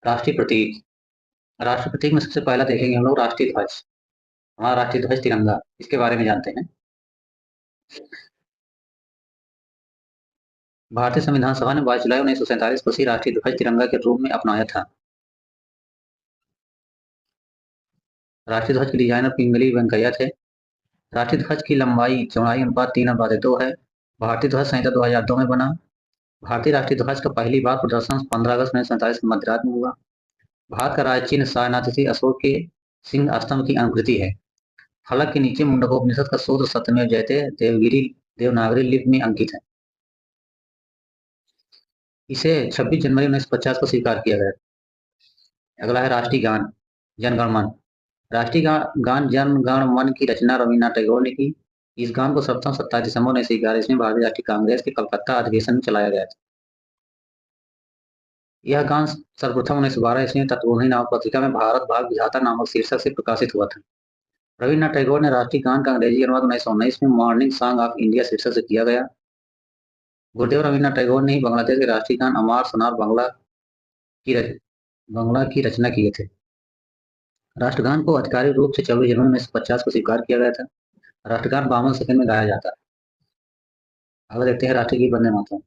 राष्ट्रीय प्रतीक। राष्ट्रीय प्रतीक में सबसे पहला देखेंगे हम लोग राष्ट्रीय ध्वज। हमारा राष्ट्रीय ध्वज तिरंगा, इसके बारे में जानते हैं। भारतीय संविधान सभा ने 22 जुलाई 1947 को इसी राष्ट्रीय ध्वज तिरंगा के रूप में अपनाया था। राष्ट्रीय ध्वज के डिजाइनर पिंगली वेंकैया थे। राष्ट्रीय ध्वज की लंबाई चौड़ाई अनुपात 3:2 है। भारतीय ध्वज संहिता 2002 में बना। भारतीय राष्ट्रीय ध्वज का पहली बार प्रदर्शन 15 अगस्त 1947 की मध्यरात में हुआ। भारत का राज्य चिन्ह सारनाथ अशोक के सिंह स्तंभ की आकृति है। फलक के नीचे मुंडकोपनिषद का सूत्र सत्यमेव जयते देवगिरी देवनागरी लिपि में अंकित है। इसे 26 जनवरी 1950 को स्वीकार किया गया। अगला है राष्ट्रीय गान जनगण मन। राष्ट्रीय गान जनगण मन की रचना रविन्द्रनाथ टैगोर ने की। इस गान को सर्वप्रथम 27 दिसंबर 1911 में भारतीय राष्ट्रीय कांग्रेस के कलकत्ता अधिवेशन में चलाया गया था। यह गान सर्वप्रथम 1912 ईस्वी में तत्वबोधिनी नामक पत्रिका में भारत भाग विधाता नामक शीर्षक से प्रकाशित हुआ था। रविन्द्रनाथ टैगोर ने राष्ट्रीय गान का अंग्रेजी अनुवाद 1919 में मॉर्निंग सॉन्ग ऑफ इंडिया शीर्षक से किया गया। गुरुदेव रविन्द्रनाथ टैगोर ने ही बांग्लादेश के राष्ट्रीय गान अमार सोनार बांग्ला की रचना किए थे। राष्ट्रगान को आधिकारिक रूप से 24 जनवरी 1950 को स्वीकार किया गया था। राष्ट्रगान 52 सेकंड में गाया जाता है। अगला देखते हैं राष्ट्रीय गीत वंदे मातरम।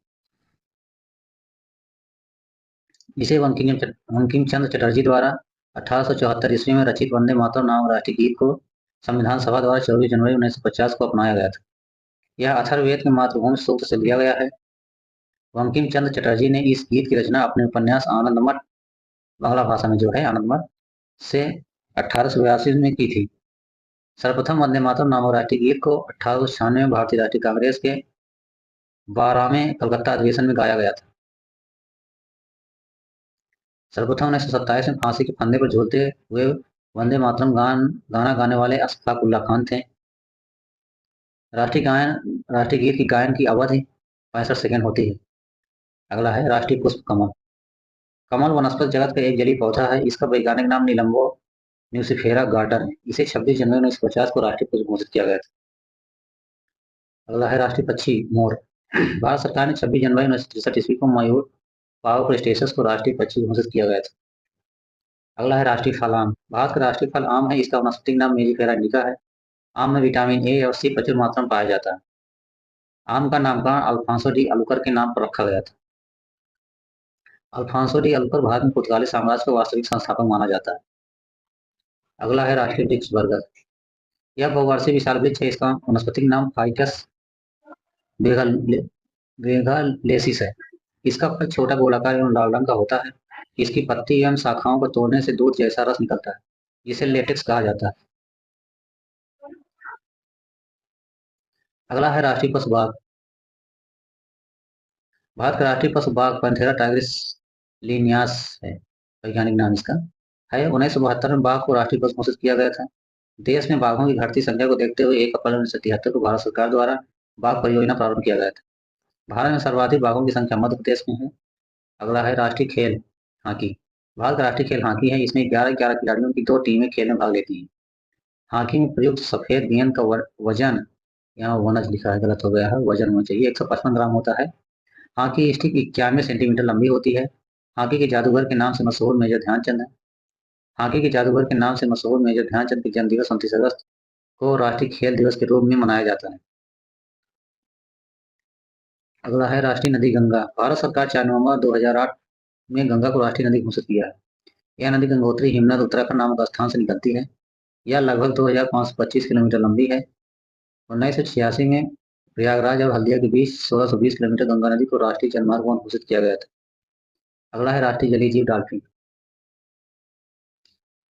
इसे बंकिम चंद्र चटर्जी द्वारा 1874 ईस्वी में रचित वंदे मातरम नाम राष्ट्रीय गीत को संविधान सभा द्वारा 24 जनवरी 1950 को अपनाया गया था। यह अथर्ववेद के मातृभूमि सूक्त से लिया गया है। बंकिम चंद्र चटर्जी ने इस गीत की रचना अपने उपन्यास आनंदमठ बांग्ला भाषा में जो है आनंदमठ से 1882 में की थी। सर्वप्रथम वंदे मातरम नामक राष्ट्रीय गीत को 1896 में भारतीय राष्ट्रीय कांग्रेस के 12वें कलकत्ता अधिवेशन में गाया गया था। सर्वप्रथम 1927 में फांसी के फंदे पर झूलते हुए वंदे मातरम गाना गाने वाले अशफाक उल्ला खान थे। राष्ट्रीय गीत की गायन की अवधि 65 सेकंड होती है। अगला है राष्ट्रीय पुष्प कमल। कमल वनस्पति जगत का एक जलीय पौधा है। इसका वैज्ञानिक नाम नीलम्बो न्यूसिफेरा गार्डन है। इसे 26 जनवरी 1950 को राष्ट्रीय पुष्प घोषित किया गया था। अगला है राष्ट्रीय पक्षी मोर। भारत सरकार ने 26 जनवरी 1963 ईस्वी को मयूर पाव प्रेस्टेसस को राष्ट्रीय पक्षी घोषित किया गया था। अगला है राष्ट्रीय फल आम। भारत का राष्ट्रीय फल आम है। इसका वनस्पतिक नाम मेजिफेरा इंडिका है। आम में विटामिन ए और सी प्रचुर मात्रा में पाया जाता है। आम का नामकरण अल्फांसो डी अलुकर के नाम पर रखा गया था। अल्फांसो डी अलुकर भारत में पुर्तगाली साम्राज्य का वास्तविक संस्थापक माना जाता है। अगला है राष्ट्रीय वृक्ष बरगद। यह बहुवर्षीय विशाल वृक्ष है। इसका वनस्पतिक नाम फाइकस वेगालेसिस है। इसका फल छोटा गोलाकार एवं लाल रंग का होता है। इसकी पत्ती एवं शाखाओं को तोड़ने से दूध जैसा रस निकलता है, जिसे लेटेक्स कहा जाता है। अगला है राष्ट्रीय पशु बाघ। भारत का राष्ट्रीय पशु बाघ पैंथेरा टाइग्रिस लिनियास है, वैज्ञानिक नाम इसका है। 1972 में बाघ को राष्ट्रीय पशु घोषित किया गया था। देश में बाघों की घटती संख्या को देखते हुए 1 अप्रैल 1973 को भारत सरकार द्वारा बाघ परियोजना प्रारंभ किया गया था। भारत में सर्वाधिक बाघों की संख्या मध्य प्रदेश में है। अगला है राष्ट्रीय खेल हॉकी। भारत का राष्ट्रीय खेल हॉकी है। इसमें 11-11 खिलाड़ियों की 2 टीमें खेल में भाग लेती हैं। हॉकी में प्रयुक्त सफेद गेंद का वजन, यहाँ वनज लिखा है, गलत हो गया है, वजन होना चाहिए, 155 ग्राम होता है। हॉकी स्टिक 91 सेंटीमीटर लंबी होती है। हॉकी के जादूगर के नाम से मशहूर मेजर ध्यानचंद है। हॉकी के जादूगर के नाम से मशहूर मेजर ध्यानचंद के जन्म दिवस 29 अगस्त को राष्ट्रीय खेल दिवस के रूप में मनाया जाता है। अगला है राष्ट्रीय नदी गंगा। भारत सरकार 4 नवंबर 2008 में गंगा को राष्ट्रीय नदी घोषित किया है। यह नदी गंगोत्री हिमनद उत्तराखंड नामक स्थान से निकलती है। यह लगभग 2525 किलोमीटर लंबी है। 1986 में प्रयागराज और हल्दिया के बीच 1620 किलोमीटर गंगा नदी को राष्ट्रीय जलमार्ग घोषित किया गया था। अगला है राष्ट्रीय जलीय जीव डॉल्फिन।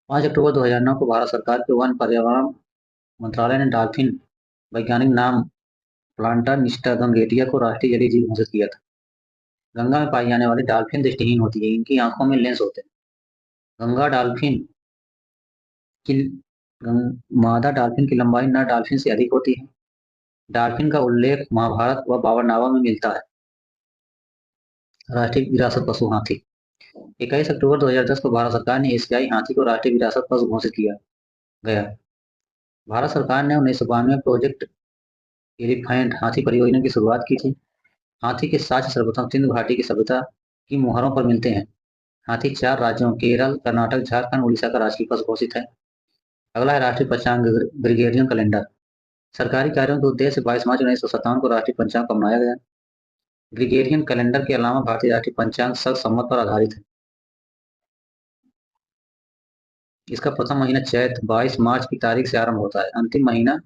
5 अक्टूबर 2009 को भारत सरकार के वन पर्यावरण मंत्रालय ने डॉल्फिन वैज्ञानिक नाम प्लांटा निस्टा गंगेटिया को राष्ट्रीय जलीय जीव घोषित किया था। गंगा में पाई जाने वाली डॉल्फिन दृष्टिहीन होती है। इनकी आंखों में लेंस होते हैं। मादा डॉल्फिन की लंबाई नर डॉल्फिन से अधिक होती है। डॉल्फिन का उल्लेख महाभारत व बाबरनामा में मिलता है। राष्ट्रीय विरासत पशु हाथी। 21 अक्टूबर 2010 को भारत सरकार ने एशियाई हाथी को राष्ट्रीय विरासत पशु घोषित किया गया। भारत सरकार ने 1992 में प्रोजेक्ट एलिफेंट हाथी परियोजना की शुरुआत की थी। हाथी के साक्ष्य सर्वप्रथम सिंधु घाटी की सभ्यता की मुहरों पर मिलते हैं। हाथी 4 राज्यों केरल, कर्नाटक, झारखंड, उड़ीसा का राष्ट्रीय पशु घोषित है। अगला है राष्ट्रीय पंचांग ग्रिगोरियन कैलेंडर। सरकारी कार्यों के उद्देश्य 22 मार्च 1957 को राष्ट्रीय पंचांग को मनाया गया। ग्रिगोरियन कैलेंडर के अलावा भारतीय राष्ट्रीय पंचांग सर संवत पर आधारित है। इसका प्रथम महीना चैत 22 मार्च की तारीख से आरंभ होता है। अंतिम महीना